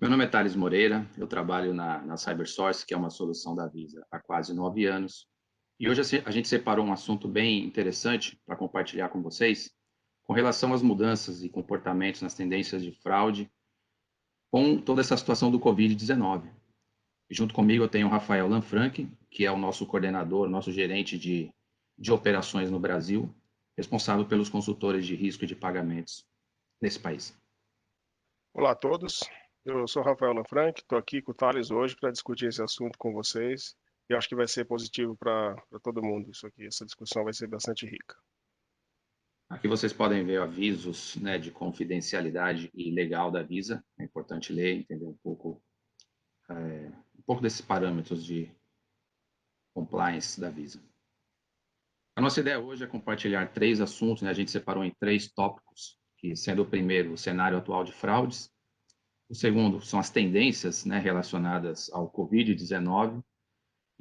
Meu nome é Thales Moreira, eu trabalho na CyberSource, que é uma solução da Visa, há quase 9 anos. E hoje a gente separou um assunto bem interessante para compartilhar com vocês, com relação às mudanças e comportamentos nas tendências de fraude, com toda essa situação do Covid-19. Junto comigo eu tenho o Rafael Lanfranchi, que é o nosso coordenador, nosso gerente de operações no Brasil, responsável pelos consultores de risco e de pagamentos nesse país. Olá a todos, eu sou Rafael Lanfranchi, estou aqui com o Thales hoje para discutir esse assunto com vocês e acho que vai ser positivo para todo mundo isso aqui, essa discussão vai ser bastante rica. Aqui vocês podem ver avisos, né, de confidencialidade e legal da Visa, é importante ler, entender um pouco desses parâmetros de compliance da Visa. A nossa ideia hoje é compartilhar 3 assuntos, né, a gente separou em 3 tópicos, que sendo o primeiro o cenário atual de fraudes, o segundo são as tendências, né, relacionadas ao Covid-19,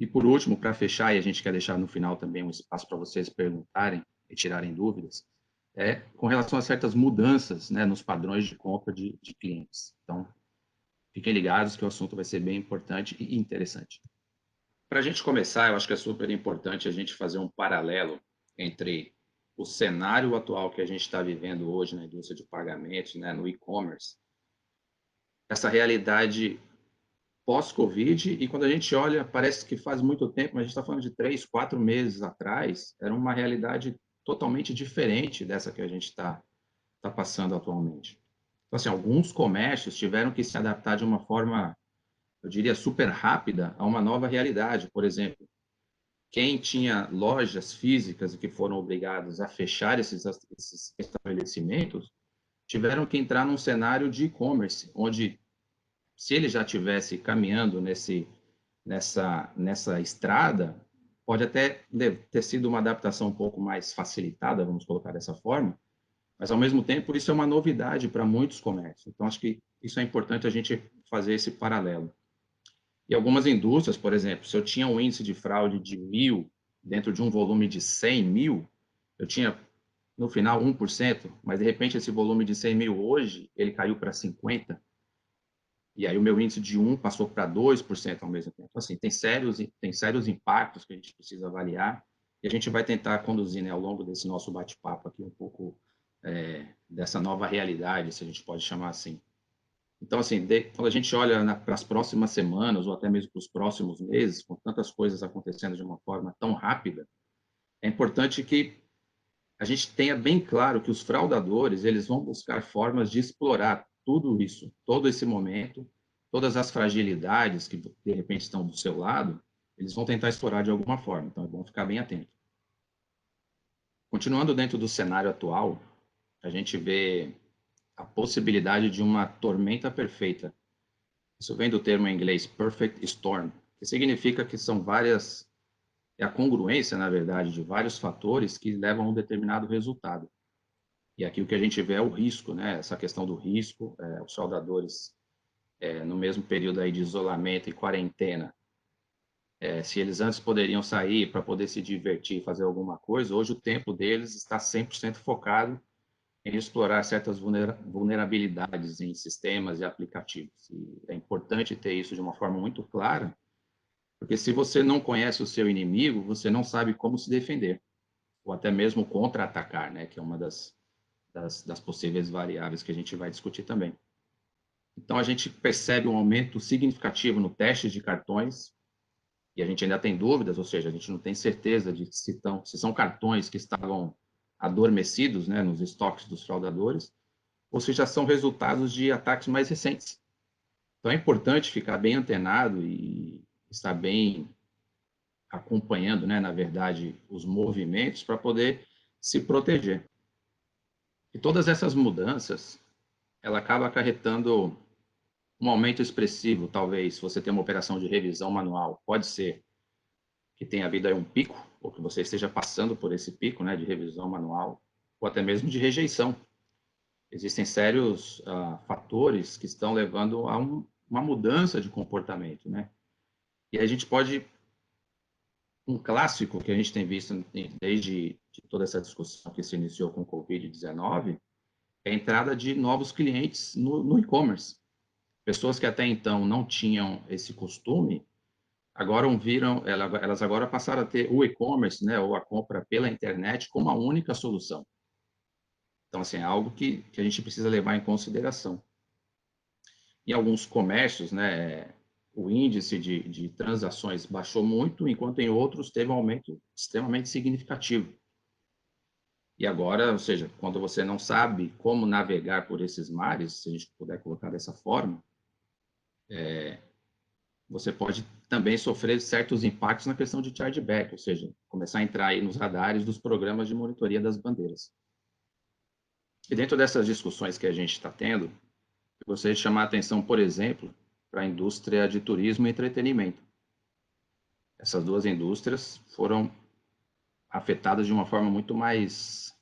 e por último, para fechar, e a gente quer deixar no final também um espaço para vocês perguntarem e tirarem dúvidas, com relação a certas mudanças, né, nos padrões de compra de clientes. Então, fiquem ligados que o assunto vai ser bem importante e interessante. Para a gente começar, eu acho que é super importante a gente fazer um paralelo entre o cenário atual que a gente está vivendo hoje na indústria de pagamentos, né, no e-commerce, essa realidade pós-Covid, e quando a gente olha, parece que faz muito tempo, mas a gente está falando de 3, 4 meses atrás, era uma realidade totalmente diferente dessa que a gente está passando atualmente. Então, assim, alguns comércios tiveram que se adaptar de uma forma, eu diria, super rápida a uma nova realidade. Por exemplo, quem tinha lojas físicas e que foram obrigados a fechar esses estabelecimentos, tiveram que entrar num cenário de e-commerce, onde, se ele já estivesse caminhando nessa estrada, pode até ter sido uma adaptação um pouco mais facilitada, vamos colocar dessa forma, mas, ao mesmo tempo, isso é uma novidade para muitos comércios. Então, acho que isso é importante a gente fazer esse paralelo. E algumas indústrias, por exemplo, se eu tinha um índice de fraude de 1.000 dentro de um volume de 100 mil, eu tinha, no final, 1%, mas, de repente, esse volume de 100 mil hoje, ele caiu para 50%. E aí o meu índice de 1 passou para 2% ao mesmo tempo. Então, assim, tem sérios impactos que a gente precisa avaliar e a gente vai tentar conduzir, né, ao longo desse nosso bate-papo aqui um pouco dessa nova realidade, se a gente pode chamar assim. Então, assim, quando a gente olha para as próximas semanas ou até mesmo para os próximos meses, com tantas coisas acontecendo de uma forma tão rápida, é importante que a gente tenha bem claro que os fraudadores, eles vão buscar formas de explorar tudo isso, todo esse momento, todas as fragilidades que de repente estão do seu lado, eles vão tentar explorar de alguma forma. Então é bom ficar bem atento. Continuando dentro do cenário atual, a gente vê a possibilidade de uma tormenta perfeita. Isso vem do termo em inglês perfect storm, que significa que são várias, é a congruência, na verdade, de vários fatores que levam a um determinado resultado. E aqui o que a gente vê é o risco, né? Essa questão do risco, os fraudadores, no mesmo período aí de isolamento e quarentena, se eles antes poderiam sair para poder se divertir, fazer alguma coisa, hoje o tempo deles está 100% focado em explorar certas vulnerabilidades em sistemas e aplicativos. E é importante ter isso de uma forma muito clara, porque se você não conhece o seu inimigo, você não sabe como se defender, ou até mesmo contra-atacar, né? Que é uma das possíveis variáveis que a gente vai discutir também. Então, a gente percebe um aumento significativo no teste de cartões, e a gente ainda tem dúvidas, ou seja, a gente não tem certeza de se são cartões que estavam adormecidos, né, nos estoques dos fraudadores, ou se já são resultados de ataques mais recentes. Então, é importante ficar bem antenado e estar bem acompanhando, né, na verdade, os movimentos para poder se proteger. E todas essas mudanças, ela acaba acarretando um aumento expressivo, talvez, se você tem uma operação de revisão manual, pode ser que tenha havido aí um pico, ou que você esteja passando por esse pico, né, de revisão manual, ou até mesmo de rejeição. Existem sérios fatores que estão levando a uma mudança de comportamento, né? E a gente pode, um clássico que a gente tem visto desde toda essa discussão que se iniciou com o Covid-19, é a entrada de novos clientes no e-commerce. pessoas que até então não tinham esse costume, elas agora passaram a ter o e-commerce, né, ou a compra pela internet como a única solução. Então, assim, é algo que a gente precisa levar em consideração. Em alguns comércios, né, o índice de transações baixou muito, enquanto em outros teve um aumento extremamente significativo. E agora, ou seja, quando você não sabe como navegar por esses mares, se a gente puder colocar dessa forma, você pode também sofrer certos impactos na questão de chargeback, ou seja, começar a entrar aí nos radares dos programas de monitoria das bandeiras. E dentro dessas discussões que a gente está tendo, eu gostaria de chamar a atenção, por exemplo, para a indústria de turismo e entretenimento. Essas duas indústrias foram afetadas de uma forma muito mais,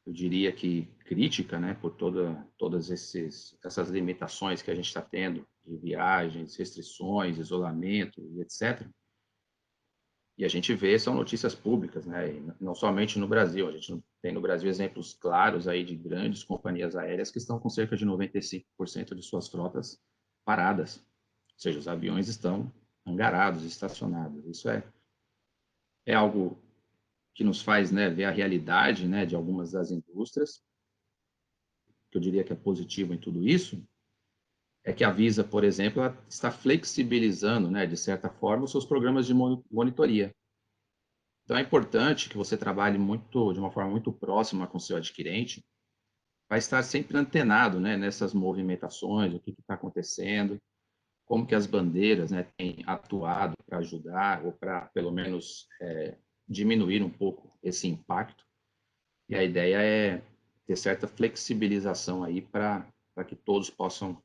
eu diria que crítica, né, por todas essas limitações que a gente está tendo de viagens, restrições, isolamento e etc. E a gente vê, são notícias públicas, né, e não somente no Brasil, a gente tem no Brasil exemplos claros aí de grandes companhias aéreas que estão com cerca de 95% de suas frotas paradas, ou seja, os aviões estão angarados, estacionados. Isso é algo que nos faz, né, ver a realidade, né, de algumas das indústrias, que eu diria que é positivo em tudo isso, é que a Visa, por exemplo, ela está flexibilizando, né, de certa forma, os seus programas de monitoria. Então é importante que você trabalhe de uma forma muito próxima com o seu adquirente, vai estar sempre antenado, né, nessas movimentações, o que está acontecendo, como que as bandeiras, né, têm atuado para ajudar ou para, pelo menos, diminuir um pouco esse impacto. E a ideia é ter certa flexibilização aí para que todos possam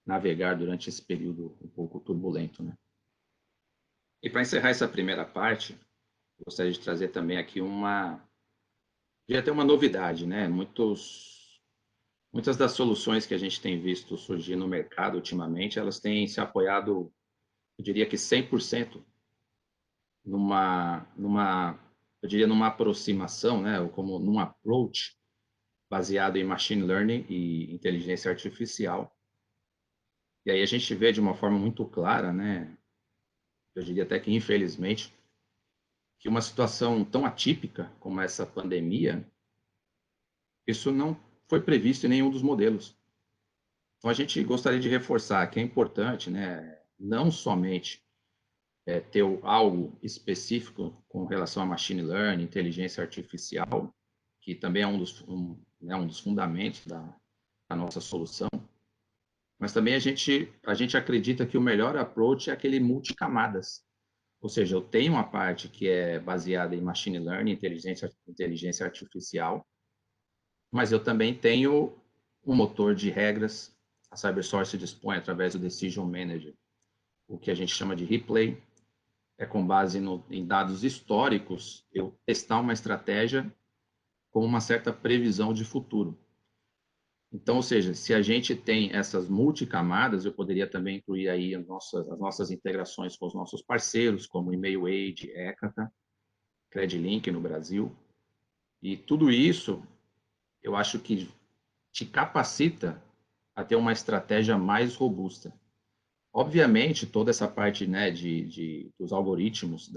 navegar durante esse período um pouco turbulento, né? E para encerrar essa primeira parte, gostaria de trazer também aqui já tem uma novidade, né? Muitas das soluções que a gente tem visto surgir no mercado ultimamente, elas têm se apoiado, eu diria que 100% eu diria numa aproximação, né? Ou como num approach baseado em machine learning e inteligência artificial. E aí a gente vê de uma forma muito clara, né? Eu diria até que infelizmente, que uma situação tão atípica como essa pandemia, isso não foi previsto em nenhum dos modelos. Então, a gente gostaria de reforçar que é importante, né, não somente ter algo específico com relação a machine learning, inteligência artificial, que também é um dos fundamentos da nossa solução, mas também a gente acredita que o melhor approach é aquele multicamadas. Ou seja, eu tenho uma parte que é baseada em machine learning, inteligência artificial, mas eu também tenho um motor de regras. A CyberSource dispõe através do Decision Manager, o que a gente chama de replay, é com base em dados históricos, eu testar uma estratégia com uma certa previsão de futuro. Então, ou seja, se a gente tem essas multicamadas, eu poderia também incluir aí as nossas integrações com os nossos parceiros, como Emailway, Ekata, Credilink no Brasil. E tudo isso, eu acho que te capacita a ter uma estratégia mais robusta. Obviamente, toda essa parte, né, dos algoritmos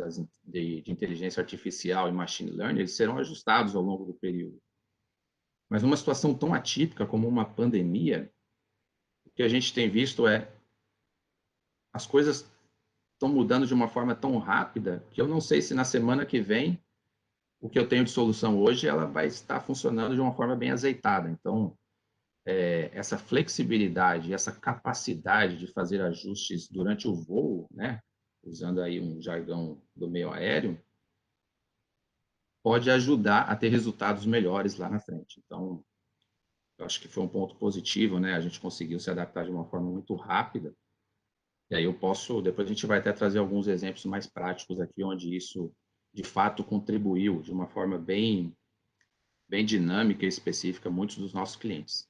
de inteligência artificial e machine learning, eles serão ajustados ao longo do período. Mas numa situação tão atípica como uma pandemia, o que a gente tem visto é as coisas estão mudando de uma forma tão rápida que eu não sei se na semana que vem o que eu tenho de solução hoje ela vai estar funcionando de uma forma bem azeitada. Então, essa flexibilidade, essa capacidade de fazer ajustes durante o voo, né, usando aí um jargão do meio aéreo, pode ajudar a ter resultados melhores lá na frente. Então, eu acho que foi um ponto positivo, né? A gente conseguiu se adaptar de uma forma muito rápida. E aí depois a gente vai até trazer alguns exemplos mais práticos aqui, onde isso de fato contribuiu de uma forma bem dinâmica e específica a muitos dos nossos clientes.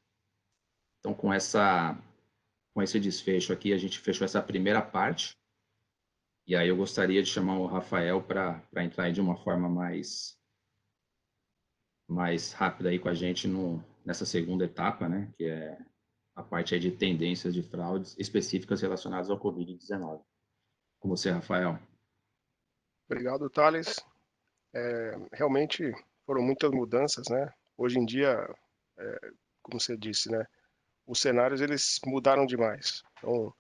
Então, com esse desfecho aqui, a gente fechou essa primeira parte. E aí eu gostaria de chamar o Rafael para entrar aí de uma forma mais rápida aí com a gente nessa segunda etapa, né? Que é a parte aí de tendências de fraudes específicas relacionadas ao Covid-19. Com você, Rafael. Obrigado, Thales. Realmente foram muitas mudanças, né? Hoje em dia, como você disse, né? Os cenários eles mudaram demais. Então,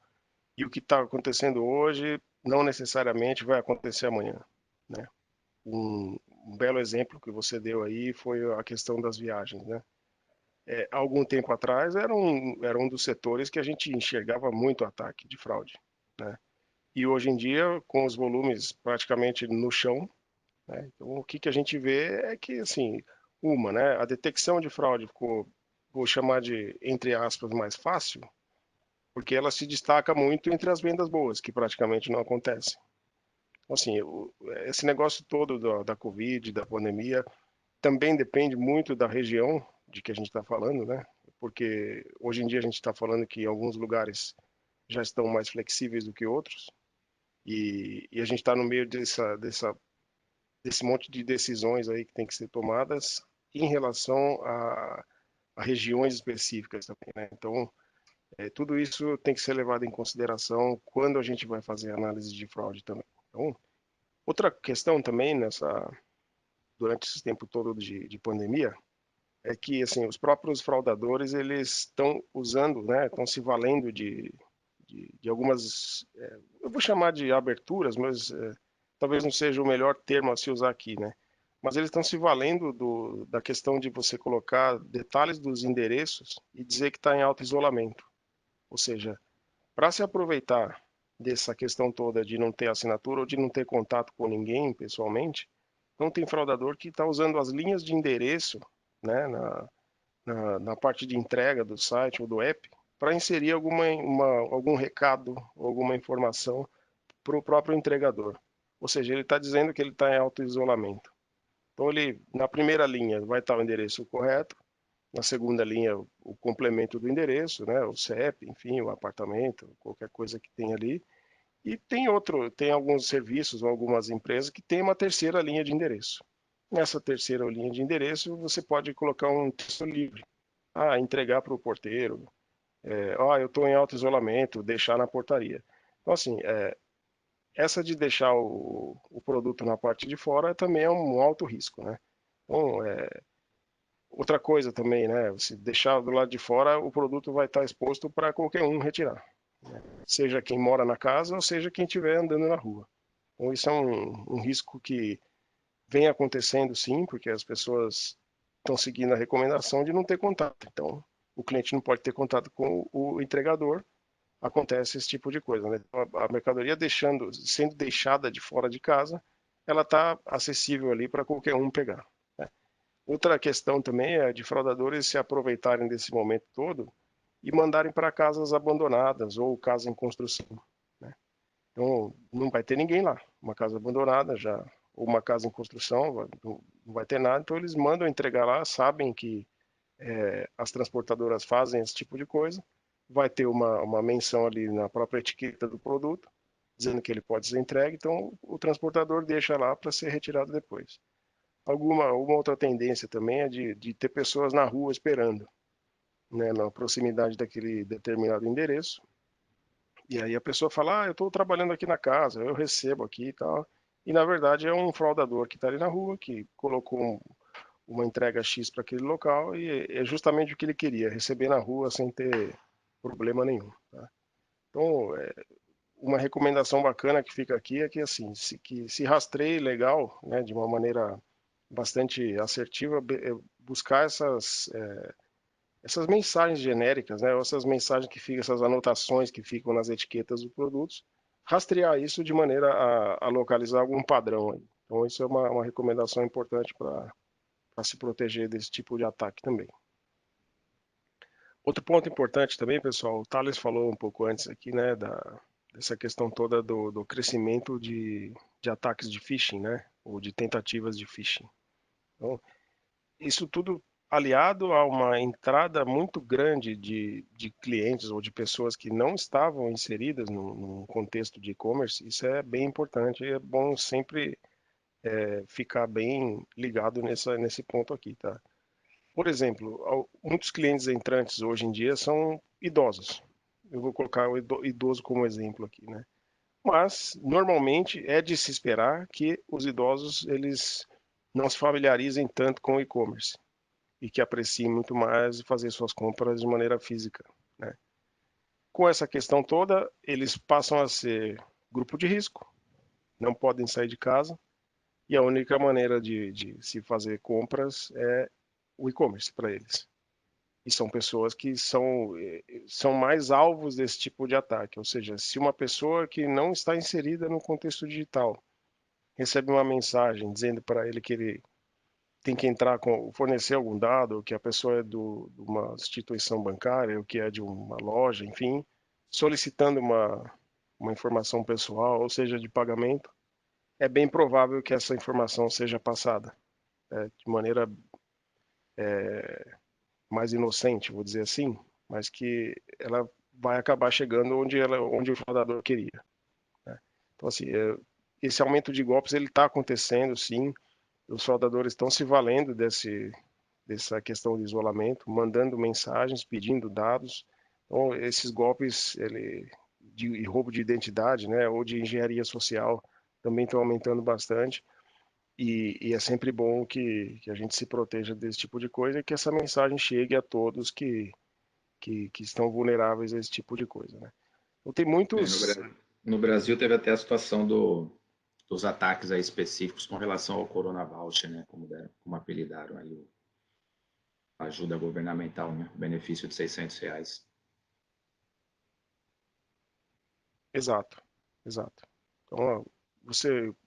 e o que está acontecendo hoje não necessariamente vai acontecer amanhã, né? Um belo exemplo que você deu aí foi a questão das viagens, né? Há algum tempo atrás era um dos setores que a gente enxergava muito ataque de fraude, né? E hoje em dia, com os volumes praticamente no chão, né? Então, o que a gente vê é que, assim, né? A detecção de fraude ficou, vou chamar de, entre aspas, mais fácil, porque ela se destaca muito entre as vendas boas, que praticamente não acontecem. Então, assim, esse negócio todo da Covid, da pandemia, também depende muito da região de que a gente está falando, né? Porque hoje em dia a gente está falando que alguns lugares já estão mais flexíveis do que outros, e a gente está no meio desse monte de decisões aí que tem que ser tomadas em relação a regiões específicas também, né? Então, tudo isso tem que ser levado em consideração quando a gente vai fazer análise de fraude também. Então, outra questão também durante esse tempo todo de pandemia é que assim os próprios fraudadores eles estão usando, né, estão se valendo de algumas, eu vou chamar de aberturas, mas talvez não seja o melhor termo a se usar aqui, né? Mas eles estão se valendo da questão de você colocar detalhes dos endereços e dizer que está em alto isolamento. Ou seja, para se aproveitar dessa questão toda de não ter assinatura ou de não ter contato com ninguém pessoalmente, não tem fraudador que está usando as linhas de endereço, né, na parte de entrega do site ou do app para inserir algum recado, alguma informação para o próprio entregador. Ou seja, ele está dizendo que ele está em auto-isolamento. Então, na primeira linha vai estar o endereço correto, na segunda linha o complemento do endereço, né, o CEP, enfim, o apartamento, qualquer coisa que tenha ali. E tem alguns serviços ou algumas empresas que têm uma terceira linha de endereço. Nessa terceira linha de endereço, você pode colocar um texto livre. Entregar para o porteiro. Eu estou em alto isolamento, deixar na portaria. Então, assim, essa de deixar o produto na parte de fora também é um alto risco, né? Então, outra coisa também, né? Se deixar do lado de fora, o produto vai estar exposto para qualquer um retirar, né? Seja quem mora na casa ou seja quem estiver andando na rua. Então, isso é um risco que vem acontecendo sim, porque as pessoas estão seguindo a recomendação de não ter contato. Então, o cliente não pode ter contato com o entregador, acontece esse tipo de coisa, né? A mercadoria sendo deixada de fora de casa, ela está acessível ali para qualquer um pegar, né? Outra questão também é de fraudadores se aproveitarem desse momento todo e mandarem para casas abandonadas ou casas em construção, né? Então, não vai ter ninguém lá. Uma casa abandonada já, ou uma casa em construção, não vai ter nada. Então, eles mandam entregar lá, sabem que as transportadoras fazem esse tipo de coisa. Vai ter uma menção ali na própria etiqueta do produto, dizendo que ele pode ser entregue. Então, o transportador deixa lá para ser retirado depois. Uma outra tendência também é de ter pessoas na rua esperando, né, na proximidade daquele determinado endereço. E aí a pessoa fala, eu estou trabalhando aqui na casa, eu recebo aqui e tal. E na verdade é um fraudador que está ali na rua, que colocou uma entrega X para aquele local e é justamente o que ele queria, receber na rua sem ter problema nenhum, tá? Então, uma recomendação bacana que fica aqui é que assim, que se rastreie legal, né, de uma maneira bastante assertiva, buscar essas mensagens genéricas, né, ou essas mensagens que ficam, essas anotações que ficam nas etiquetas dos produtos, rastrear isso de maneira a localizar algum padrão aí. Então, isso é uma recomendação importante para se proteger desse tipo de ataque também. Outro ponto importante também, pessoal, o Thales falou um pouco antes aqui, né, dessa questão toda do crescimento de ataques de phishing, né, ou de tentativas de phishing. Então, isso tudo aliado a uma entrada muito grande de clientes ou de pessoas que não estavam inseridas no contexto de e-commerce, isso é bem importante e é bom sempre ficar bem ligado nesse ponto aqui, tá? Por exemplo, muitos clientes entrantes hoje em dia são idosos. Eu vou colocar o idoso como exemplo aqui, né? Mas, normalmente, é de se esperar que os idosos, eles não se familiarizem tanto com o e-commerce e que apreciem muito mais fazer suas compras de maneira física, né? Com essa questão toda, eles passam a ser grupo de risco, não podem sair de casa, e a única maneira de se fazer compras é o e-commerce para eles. E são pessoas que são mais alvos desse tipo de ataque. Ou seja, se uma pessoa que não está inserida no contexto digital recebe uma mensagem dizendo para ele que ele tem que entrar com, fornecer algum dado, que a pessoa é de uma instituição bancária, ou que é de uma loja, enfim, solicitando uma informação pessoal, ou seja, de pagamento, é bem provável que essa informação seja passada, de maneira mais inocente, vou dizer assim, mas que ela vai acabar chegando onde o fraudador queria, né? Então, assim, esse aumento de golpes ele está acontecendo, sim. Os fraudadores estão se valendo dessa questão de isolamento, mandando mensagens, pedindo dados. Então, esses golpes de roubo de identidade, né, ou de engenharia social, também estão aumentando bastante. E é sempre bom que a gente se proteja desse tipo de coisa e que essa mensagem chegue a todos que estão vulneráveis a esse tipo de coisa, né? Então, tem É, muitos. No Brasil teve até a situação dos ataques aí específicos com relação ao Corona Voucher, né? Como apelidaram aí a ajuda governamental, né? O benefício de R$ 600. Exato, exato. Então, ó,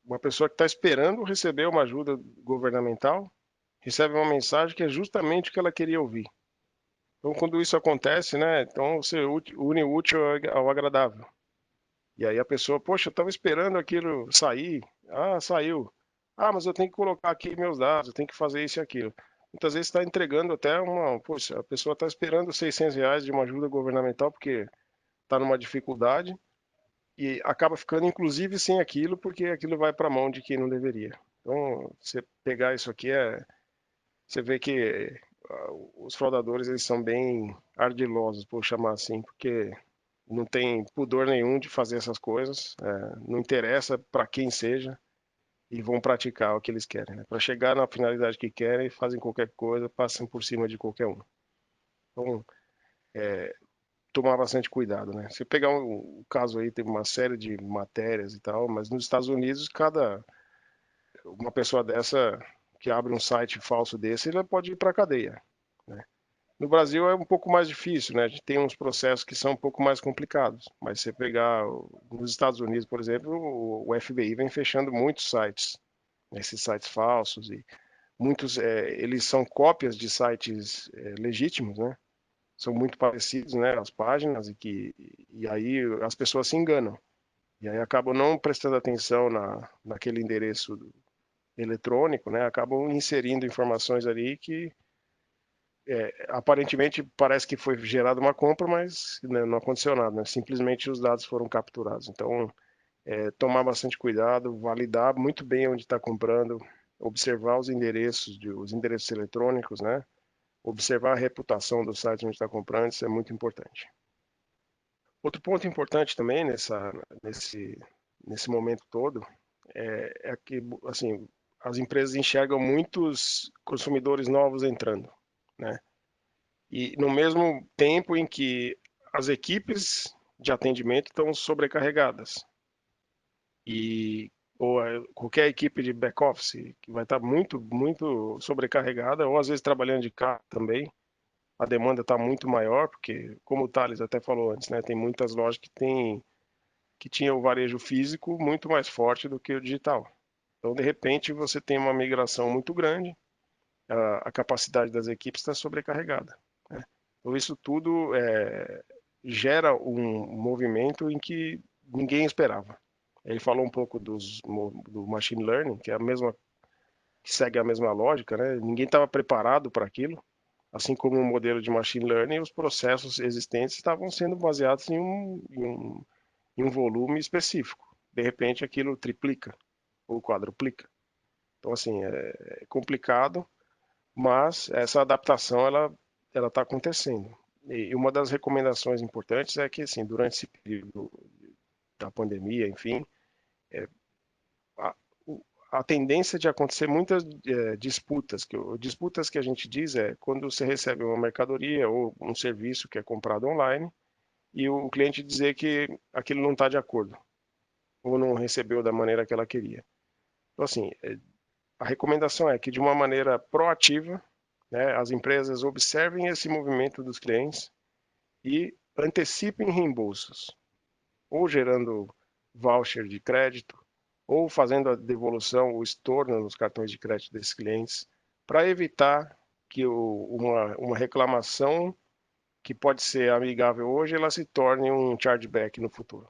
uma pessoa que está esperando receber uma ajuda governamental, recebe uma mensagem que é justamente o que ela queria ouvir. Então, quando isso acontece, né, então você une o útil ao agradável. E aí a pessoa, poxa, eu estava esperando aquilo sair. Ah, saiu. Ah, mas eu tenho que colocar aqui meus dados, eu tenho que fazer isso e aquilo. Muitas vezes está entregando até poxa, a pessoa está esperando R$ 600 de uma ajuda governamental porque está numa dificuldade e acaba ficando inclusive sem aquilo porque aquilo vai para a mão de quem não deveria. Então, você pegar isso aqui você vê que os fraudadores eles são bem ardilosos, por chamar assim, porque não tem pudor nenhum de fazer essas coisas, não interessa para quem seja e vão praticar o que eles querem, né? Para chegar na finalidade que querem, fazem qualquer coisa, passam por cima de qualquer um. Então, tomar bastante cuidado, né? Se pegar o caso aí, tem uma série de matérias e tal, mas nos Estados Unidos, uma pessoa dessa que abre um site falso desse, ela pode ir para a cadeia, né? No Brasil é um pouco mais difícil, né? A gente tem uns processos que são um pouco mais complicados, mas se você pegar nos Estados Unidos, por exemplo, o FBI vem fechando muitos sites, né? Esses sites falsos e muitos, eles são cópias de sites legítimos, né? São muito parecidos, né, as páginas e aí as pessoas se enganam. E aí acabam não prestando atenção naquele endereço eletrônico, né? Acabam inserindo informações ali que aparentemente parece que foi gerada uma compra, mas né, não aconteceu nada, né? Simplesmente os dados foram capturados. Então, tomar bastante cuidado, validar muito bem onde está comprando, observar os endereços eletrônicos, né? Observar a reputação do site onde está comprando, isso é muito importante. Outro ponto importante também nesse momento todo é que assim, as empresas enxergam muitos consumidores novos entrando, né? E no mesmo tempo em que as equipes de atendimento estão sobrecarregadas e ou qualquer equipe de back-office que vai estar muito, muito sobrecarregada, ou às vezes trabalhando de casa também, a demanda está muito maior, porque, como o Thales até falou antes, né, tem muitas lojas que tinham o varejo físico muito mais forte do que o digital. Então, de repente, você tem uma migração muito grande, a capacidade das equipes está sobrecarregada, né? Então, isso tudo gera um movimento em que ninguém esperava. Ele falou um pouco do machine learning, que é que segue a mesma lógica, né? Ninguém estava preparado para aquilo, assim como o modelo de machine learning, os processos existentes estavam sendo baseados em um volume específico. De repente, aquilo triplica ou quadruplica. Então, assim, é complicado, mas essa adaptação ela está acontecendo. E uma das recomendações importantes é que, assim, durante esse período da pandemia, enfim, a, a tendência de acontecer muitas disputas, disputas que a gente diz é quando você recebe uma mercadoria ou um serviço que é comprado online e o cliente dizer que aquilo não está de acordo ou não recebeu da maneira que ela queria. Então, assim, a recomendação é que de uma maneira proativa, né, as empresas observem esse movimento dos clientes e antecipem reembolsos, ou gerando voucher de crédito, ou fazendo a devolução, o estorno nos cartões de crédito desses clientes, para evitar que uma reclamação que pode ser amigável hoje, ela se torne um chargeback no futuro.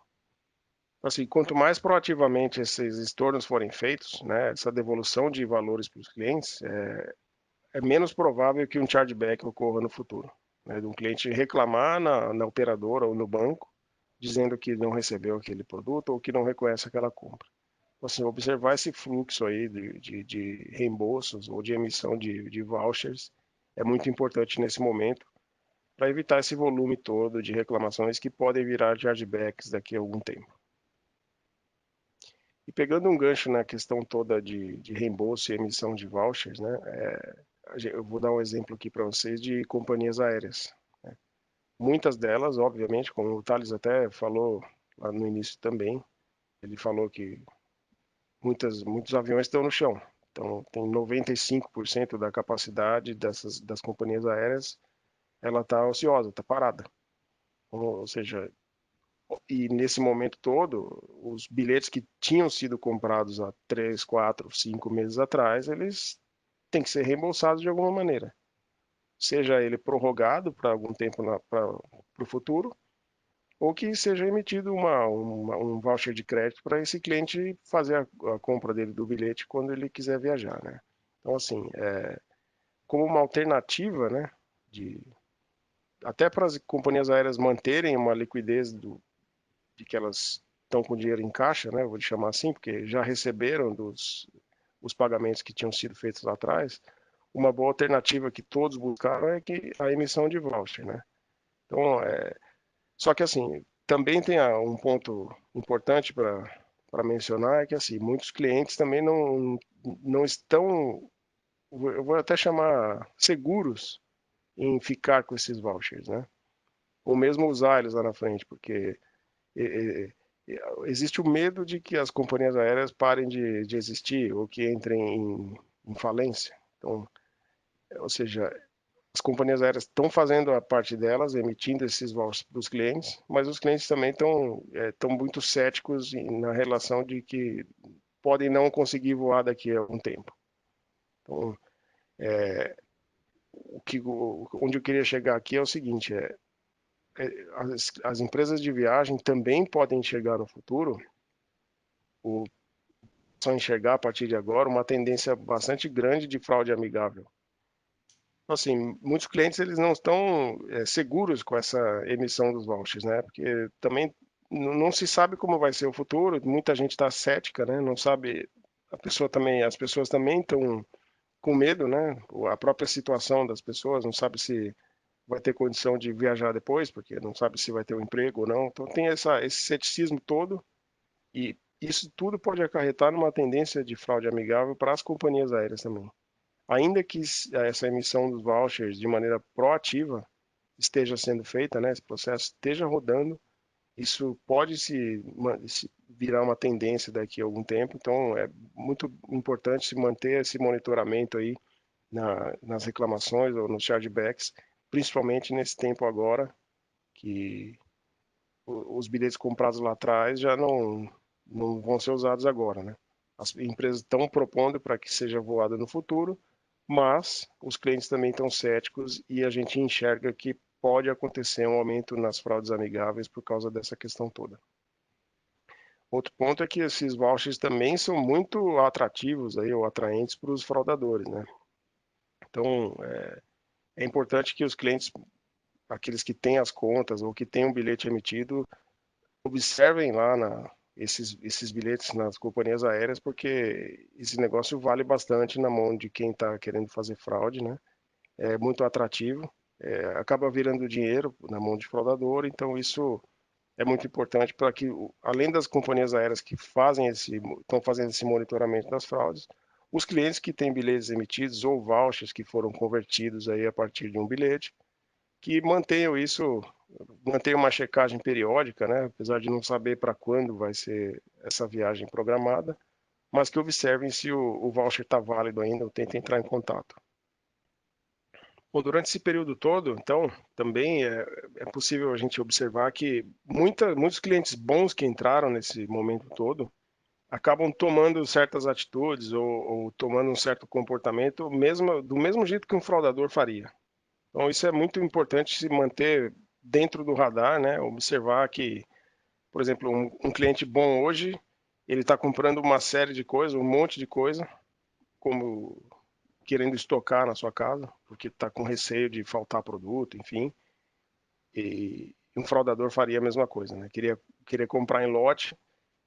Então, assim, quanto mais proativamente esses estornos forem feitos, né, essa devolução de valores para os clientes, é menos provável que um chargeback ocorra no futuro. Né, de um cliente reclamar na operadora ou no banco, dizendo que não recebeu aquele produto ou que não reconhece aquela compra. Então, assim, observar esse fluxo aí de reembolsos ou de emissão de vouchers é muito importante nesse momento para evitar esse volume todo de reclamações que podem virar chargebacks daqui a algum tempo. E pegando um gancho na questão toda de reembolso e emissão de vouchers, né, eu vou dar um exemplo aqui para vocês de companhias aéreas. Né? Muitas delas, obviamente, como o Thales até falou lá no início também, ele falou que muitos aviões estão no chão. Então, tem 95% da capacidade das companhias aéreas, ela está ociosa, está parada. Ou seja, e nesse momento todo, os bilhetes que tinham sido comprados há 3, 4, 5 meses atrás, eles têm que ser reembolsados de alguma maneira. Seja ele prorrogado para algum tempo para o futuro, ou que seja emitido um voucher de crédito para esse cliente fazer a compra dele do bilhete quando ele quiser viajar, né? Então, assim, como uma alternativa, né, de, até para as companhias aéreas manterem uma liquidez de que elas estão com dinheiro em caixa, né, vou chamar assim, porque já receberam os pagamentos que tinham sido feitos lá atrás, uma boa alternativa que todos buscaram é que a emissão de voucher, né? Então, só que assim, também tem um ponto importante para mencionar, é que assim, muitos clientes também não estão, eu vou até chamar seguros em ficar com esses vouchers, né? Ou mesmo usar eles lá na frente, porque é, existe o medo de que as companhias aéreas parem de existir ou que entrem em falência. Então, ou seja, as companhias aéreas estão fazendo a parte delas, emitindo esses voos para os clientes, mas os clientes também estão muito céticos na relação de que podem não conseguir voar daqui a algum tempo. Então, onde eu queria chegar aqui é o seguinte: as empresas de viagem também podem enxergar no futuro, ou só enxergar a partir de agora, uma tendência bastante grande de fraude amigável. Assim, muitos clientes eles não estão seguros com essa emissão dos vouchers, né? Porque também não se sabe como vai ser o futuro. Muita gente está cética, né? Não sabe. As pessoas também estão com medo, né? A própria situação das pessoas, não sabe se vai ter condição de viajar depois, porque não sabe se vai ter um emprego ou não. Então tem esse ceticismo todo e isso tudo pode acarretar numa tendência de fraude amigável para as companhias aéreas também. Ainda que essa emissão dos vouchers de maneira proativa esteja sendo feita, né, esse processo esteja rodando, isso pode se virar uma tendência daqui a algum tempo. Então, é muito importante se manter esse monitoramento aí nas reclamações ou nos chargebacks, principalmente nesse tempo agora, que os bilhetes comprados lá atrás já não vão ser usados agora, né? As empresas estão propondo para que seja voada no futuro, mas os clientes também estão céticos e a gente enxerga que pode acontecer um aumento nas fraudes amigáveis por causa dessa questão toda. Outro ponto é que esses vouchers também são muito atrativos aí, ou atraentes para os fraudadores, né? Então, é importante que os clientes, aqueles que têm as contas ou que têm um bilhete emitido, observem lá esses bilhetes nas companhias aéreas, porque esse negócio vale bastante na mão de quem está querendo fazer fraude, né? É muito atrativo acaba virando dinheiro na mão de fraudador. Então isso é muito importante para que, além das companhias aéreas que estão fazendo esse monitoramento das fraudes, os clientes que têm bilhetes emitidos ou vouchers que foram convertidos aí a partir de um bilhete, que mantenham uma checagem periódica, né? Apesar de não saber para quando vai ser essa viagem programada, mas que observem se o voucher está válido ainda ou tentem entrar em contato. Bom, durante esse período todo, então, também é possível a gente observar que muitos clientes bons que entraram nesse momento todo acabam tomando certas atitudes ou tomando um certo comportamento do mesmo jeito que um fraudador faria. Então, isso é muito importante se manter dentro do radar, né? Observar que, por exemplo, um cliente bom hoje, ele está comprando uma série de coisas, um monte de coisa, como querendo estocar na sua casa, porque está com receio de faltar produto, enfim. E um fraudador faria a mesma coisa, né? Queria comprar em lote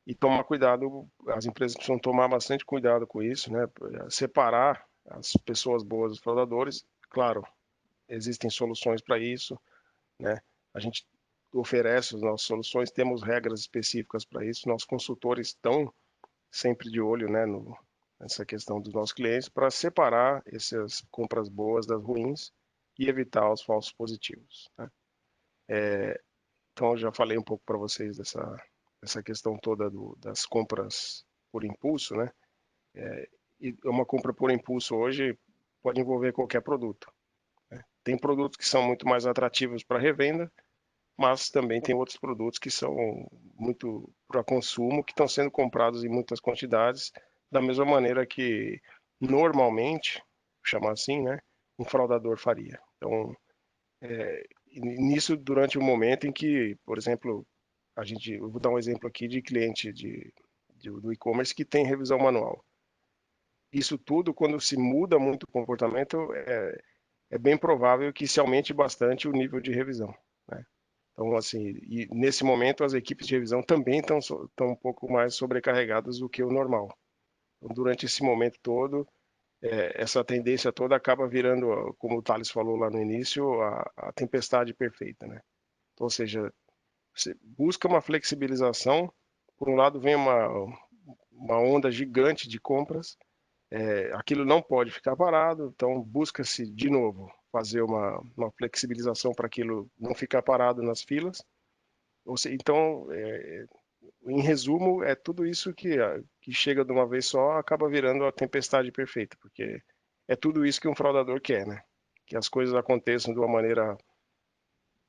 e tomar cuidado. As empresas precisam tomar bastante cuidado com isso, né? Separar as pessoas boas dos fraudadores. Claro, existem soluções para isso, né? A gente oferece as nossas soluções, temos regras específicas para isso. Nossos consultores estão sempre de olho, né, nessa questão dos nossos clientes para separar essas compras boas das ruins e evitar os falsos positivos, né? Então, eu já falei um pouco para vocês dessa questão toda das compras por impulso, né? E uma compra por impulso hoje pode envolver qualquer produto, né? Tem produtos que são muito mais atrativos para revenda, mas também tem outros produtos que são muito para consumo, que estão sendo comprados em muitas quantidades, da mesma maneira que normalmente, vou chamar assim, né, um fraudador faria. Então, nisso durante o momento em que, por exemplo, eu vou dar um exemplo aqui de cliente do e-commerce que tem revisão manual. Isso tudo, quando se muda muito o comportamento, é bem provável que se aumente bastante o nível de revisão, né? Então, assim, e nesse momento as equipes de revisão também estão um pouco mais sobrecarregadas do que o normal. Então, durante esse momento todo, essa tendência toda acaba virando, como o Thales falou lá no início, a tempestade perfeita, né? Então, ou seja, você busca uma flexibilização, por um lado vem uma onda gigante de compras, aquilo não pode ficar parado, então busca-se de novo fazer uma flexibilização para aquilo não ficar parado nas filas. Então, em resumo, é tudo isso que chega de uma vez só acaba virando a tempestade perfeita, porque é tudo isso que um fraudador quer, né? Que as coisas aconteçam de uma maneira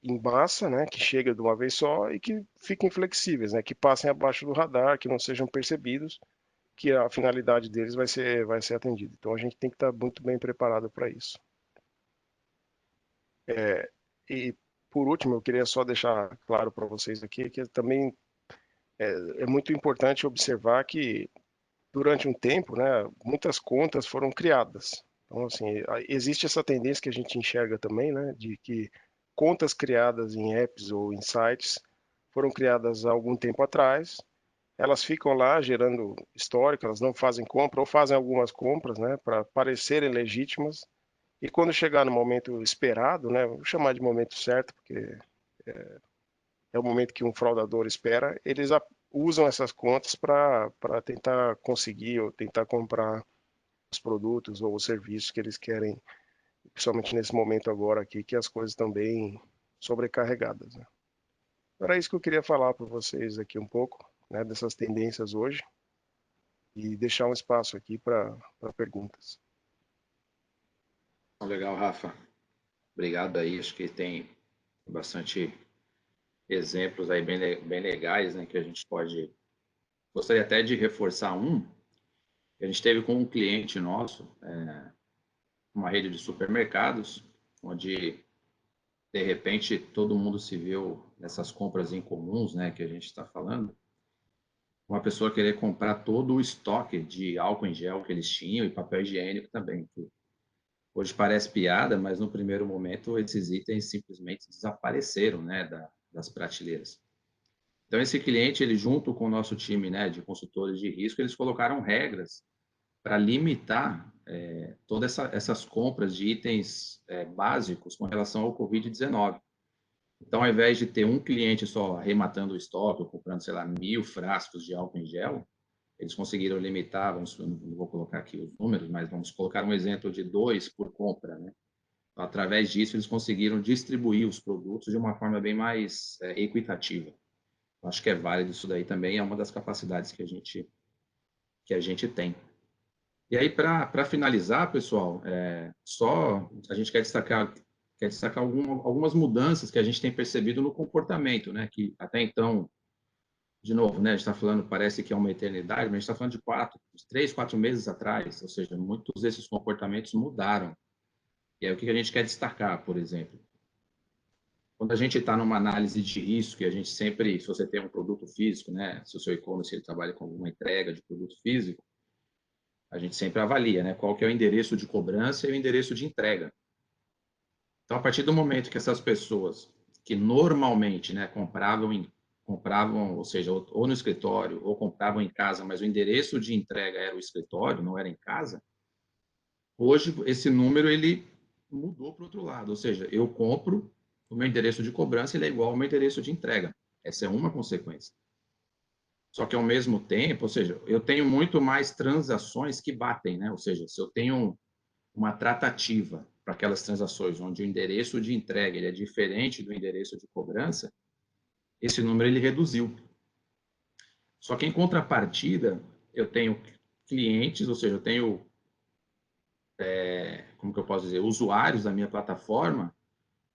em massa, né? Que chega de uma vez só e que fiquem flexíveis, né? Que passem abaixo do radar, que não sejam percebidos, que a finalidade deles vai ser atendida. Então a gente tem que estar muito bem preparado para isso. E por último, eu queria só deixar claro para vocês aqui que também é muito importante observar que durante um tempo, né, muitas contas foram criadas. Então, assim, existe essa tendência que a gente enxerga também, né, de que contas criadas em apps ou em sites foram criadas há algum tempo atrás, elas ficam lá gerando histórico, elas não fazem compra ou fazem algumas compras, né, para parecerem legítimas. E quando chegar no momento esperado, né, vou chamar de momento certo, porque é o momento que um fraudador espera, eles usam essas contas para tentar conseguir ou tentar comprar os produtos ou os serviços que eles querem, principalmente nesse momento agora aqui, que as coisas estão bem sobrecarregadas, né? Era isso que eu queria falar para vocês aqui um pouco, né, dessas tendências hoje e deixar um espaço aqui para perguntas. Legal, Rafa. Obrigado aí. Acho que tem bastante exemplos aí bem legais, né, que a gente pode... Gostaria até de reforçar um que a gente teve com um cliente nosso, uma rede de supermercados, onde, de repente, todo mundo se viu nessas compras incomuns, né, que a gente está falando, uma pessoa querer comprar todo o estoque de álcool em gel que eles tinham e papel higiênico também, que hoje parece piada, mas no primeiro momento esses itens simplesmente desapareceram, né, das prateleiras. Então esse cliente, ele junto com o nosso time, né, de consultores de risco, eles colocaram regras para limitar todas essas compras de itens básicos com relação ao Covid-19. Então, ao invés de ter um cliente só arrematando o estoque, ou comprando, sei lá, 1.000 frascos de álcool em gel, eles conseguiram limitar, não vou colocar aqui os números, mas vamos colocar um exemplo de 2 por compra, né? Então, através disso, eles conseguiram distribuir os produtos de uma forma bem mais equitativa. Eu acho que é válido isso daí também, é uma das capacidades que a gente tem. E aí, para finalizar, pessoal, só a gente quer destacar algumas mudanças que a gente tem percebido no comportamento, né? Que até então, de novo, né? A gente está falando, parece que é uma eternidade, mas a gente está falando de 3, 4 meses atrás, ou seja, muitos desses comportamentos mudaram. E aí, o que a gente quer destacar, por exemplo? Quando a gente está numa análise de risco, e a gente sempre, se você tem um produto físico, né? Se o seu e-commerce ele trabalha com alguma entrega de produto físico, a gente sempre avalia, né? Qual que é o endereço de cobrança e o endereço de entrega. Então, a partir do momento que essas pessoas que normalmente, né, compravam, ou seja, ou no escritório, ou compravam em casa, mas o endereço de entrega era o escritório, não era em casa, hoje esse número ele mudou para o outro lado, ou seja, eu compro, o meu endereço de cobrança ele é igual ao meu endereço de entrega. Essa é uma consequência. Só que ao mesmo tempo, ou seja, eu tenho muito mais transações que batem, né? Ou seja, se eu tenho uma tratativa para aquelas transações onde o endereço de entrega ele é diferente do endereço de cobrança, esse número ele reduziu. Só que em contrapartida, eu tenho clientes, ou seja, eu tenho, como que eu posso dizer, usuários da minha plataforma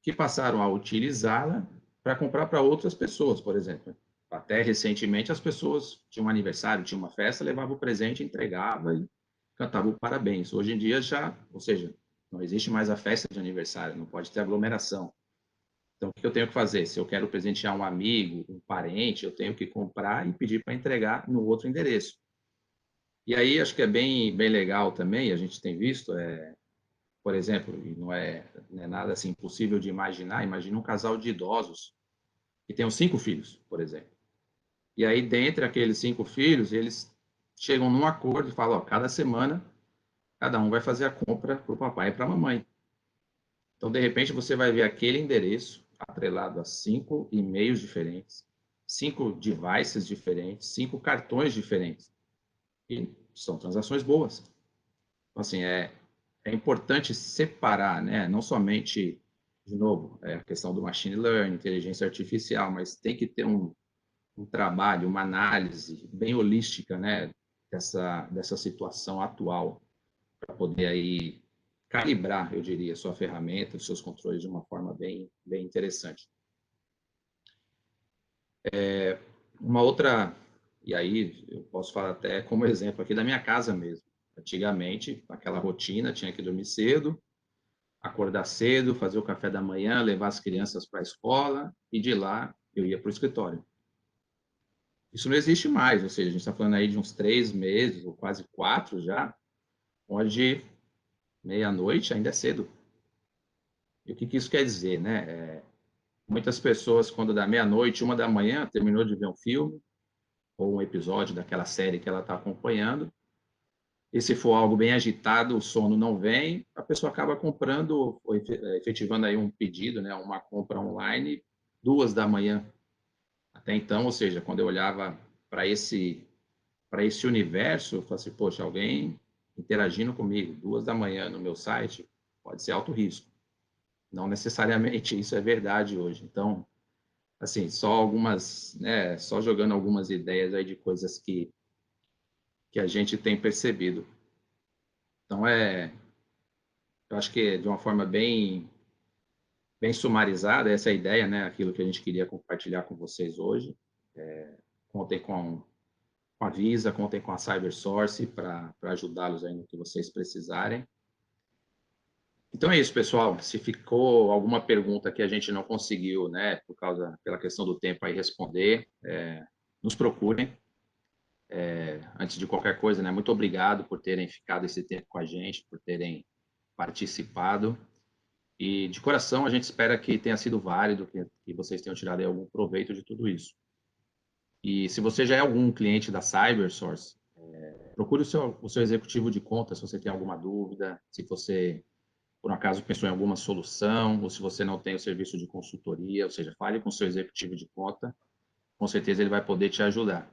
que passaram a utilizá-la para comprar para outras pessoas, por exemplo. Até recentemente, as pessoas tinham um aniversário, tinham uma festa, levavam o presente, entregava e cantava o parabéns. Hoje em dia já, ou seja, não existe mais a festa de aniversário, não pode ter aglomeração. Então, o que eu tenho que fazer? Se eu quero presentear um amigo, um parente, eu tenho que comprar e pedir para entregar no outro endereço. E aí, acho que é bem legal também, a gente tem visto, por exemplo, e não é nada assim impossível de imaginar, imagina um casal de idosos que tem 5 filhos, por exemplo. E aí, dentre aqueles 5 filhos, eles chegam num acordo e falam, ó, cada semana, cada um vai fazer a compra para o papai e para a mamãe. Então, de repente, você vai ver aquele endereço atrelado a 5 e-mails diferentes, 5 devices diferentes, 5 cartões diferentes. E são transações boas. Então, assim, é importante separar, né? Não somente, de novo, a questão do machine learning, inteligência artificial, mas tem que ter um trabalho, uma análise bem holística, né? Dessa situação atual, para poder aí calibrar, eu diria, sua ferramenta, os seus controles de uma forma bem interessante. Uma outra, e aí eu posso falar até como exemplo aqui da minha casa mesmo. Antigamente, aquela rotina, tinha que dormir cedo, acordar cedo, fazer o café da manhã, levar as crianças para a escola e de lá eu ia para o escritório. Isso não existe mais, ou seja, a gente está falando aí de uns 3 meses, ou quase 4 já, onde meia-noite ainda é cedo. E o que isso quer dizer, né? Muitas pessoas, quando dá meia-noite, 1 da manhã, terminou de ver um filme ou um episódio daquela série que ela está acompanhando, e se for algo bem agitado, o sono não vem, a pessoa acaba comprando, ou efetivando aí um pedido, né, uma compra online, 2 da manhã. Até então, ou seja, quando eu olhava para esse universo, eu falei assim, poxa, alguém interagindo comigo, 2 da manhã no meu site, pode ser alto risco. Não necessariamente isso é verdade hoje. Então, assim, só algumas, né, só jogando algumas ideias aí de coisas que a gente tem percebido. Então, eu acho que de uma forma bem sumarizada, essa é a ideia, né, aquilo que a gente queria compartilhar com vocês hoje. Contem com a Visa, contem com a CyberSource para ajudá-los aí no que vocês precisarem. Então é isso, pessoal. Se ficou alguma pergunta que a gente não conseguiu, né, pela questão do tempo aí responder, nos procurem. Antes de qualquer coisa, né, muito obrigado por terem ficado esse tempo com a gente, por terem participado. E de coração a gente espera que tenha sido válido, que vocês tenham tirado aí algum proveito de tudo isso. E se você já é algum cliente da CyberSource, Procure o seu executivo de conta se você tem alguma dúvida, se você, por um acaso, pensou em alguma solução, ou se você não tem o serviço de consultoria, ou seja, fale com o seu executivo de conta, com certeza ele vai poder te ajudar.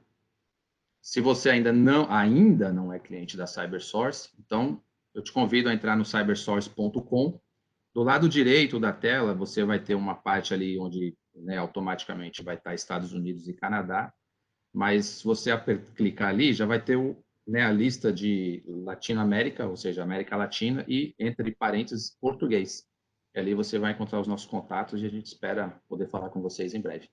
Se você ainda não é cliente da CyberSource, então eu te convido a entrar no cybersource.com. Do lado direito da tela, você vai ter uma parte ali onde, né, automaticamente vai estar Estados Unidos e Canadá, mas se você clicar ali, já vai ter né, a lista de Latinoamérica, ou seja, América Latina, e entre parênteses, português. E ali você vai encontrar os nossos contatos e a gente espera poder falar com vocês em breve.